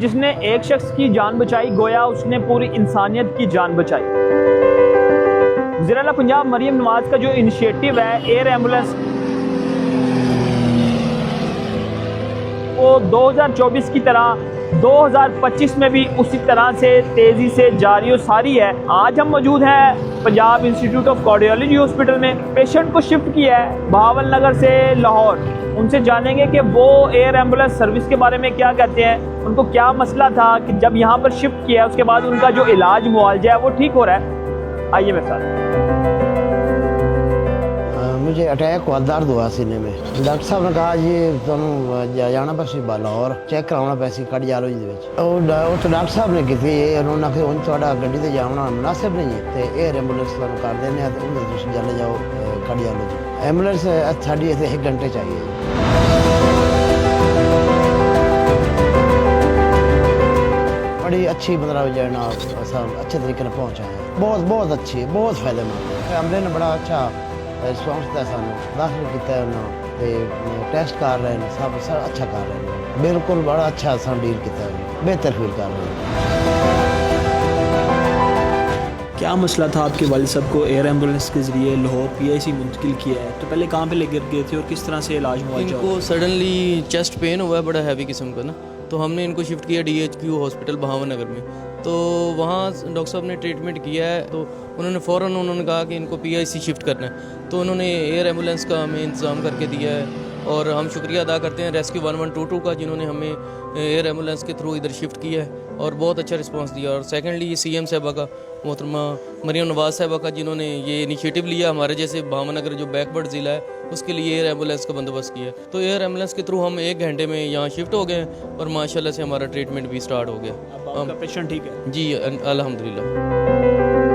जिसने एक शख्स की जान बचाई, गोया उसने पूरी इंसानियत की जान बचाई। वज़ीर-ए-आला पंजाब मरियम नवाज का जो इनिशिएटिव है एयर एम्बुलेंस, वो 2024 की तरह 2025 में भी उसी तरह से तेज़ी से जारी और सारी है। आज हम मौजूद हैं Punjab institute of cardiology hospital में। पेशेंट को शिफ्ट किया है बहावल नगर से लाहौर। उनसे जानेंगे कि वो एयर एम्बुलेंस सर्विस के बारे में क्या कहते हैं, उनको क्या मसला था कि जब यहाँ पर शिफ्ट किया उसके बाद उनका जो इलाज मुआवजा है वो ठीक हो रहा है। आइए मेरे साथ। मुझे अटैक हुआ, दर्द हुआ सीने में। डॉक्टर साहब ने कहा जी तुम जाना पैसी लाहौर चेक कराना पैसी कार्डियोलॉजी तो डॉक्टर साहब ने की थी। उन्होंने आखिर हूँ थोड़ा गड्डी से जाना मुनासिब नहीं है तो एयर एम्बुलेंस कर देने तुम चले जाओ कार्डियोलॉजी। एम्बुलेंस साड़ी इतने 1 घंटे चाहिए। बड़ी अच्छी मतलब जो है ना अच्छे तरीके से पहुँचा है। बहुत अच्छी, बहुत फायदेमंद। हमने ने बड़ा अच्छा रिस्पॉन्स दिया, सानू दाखिल किया उन्होंने टेस्ट कर रहे हैं, सब अच्छा कर रहे हैं, बिल्कुल बड़ा अच्छा सन डील किया, बेहतर फील कर रहे हैं। क्या मसला था आपके वालिद साहब को एयर एम्बुलेंस के ज़रिए लाहौर PIC मुंतकिल किया है, तो पहले कहाँ पे लेकर गए थे और किस तरह से इलाज हुआ? इनको सडनली चेस्ट पेन हुआ है बड़ा हैवी किस्म का ना, तो हमने इनको शिफ्ट किया DHQ हॉस्पिटल बहावन नगर में। तो वहाँ डॉक्टर साहब ने ट्रीटमेंट किया है, तो उन्होंने फ़ौरन कहा कि इनको PIC शिफ्ट करना है, तो उन्होंने एयर एम्बुलेंस का हमें इंतज़ाम करके दिया है। और हम शुक्रिया अदा करते हैं रेस्क्यू 1122 का, जिन्होंने हमें एयर एम्बुलेंस के थ्रू इधर शिफ्ट किया है और बहुत अच्छा रिस्पांस दिया। और सेकेंडली CM साहबा का, मोहतरमा मरियम नवाज साहबा का, जिन्होंने ये इनिशिएटिव लिया हमारे जैसे भावन नगर जो बैकवर्ड ज़िला है उसके लिए एयर एम्बुलेंस का बंदोबस्त किया। तो एयर एम्बुलेंस के थ्रू हम 1 घंटे में यहाँ शिफ्ट हो गए और माशाल्लाह से हमारा ट्रीटमेंट भी स्टार्ट हो गया। अब आपका पेशेंट ठीक है? जी अल्हम्दुलिल्लाह।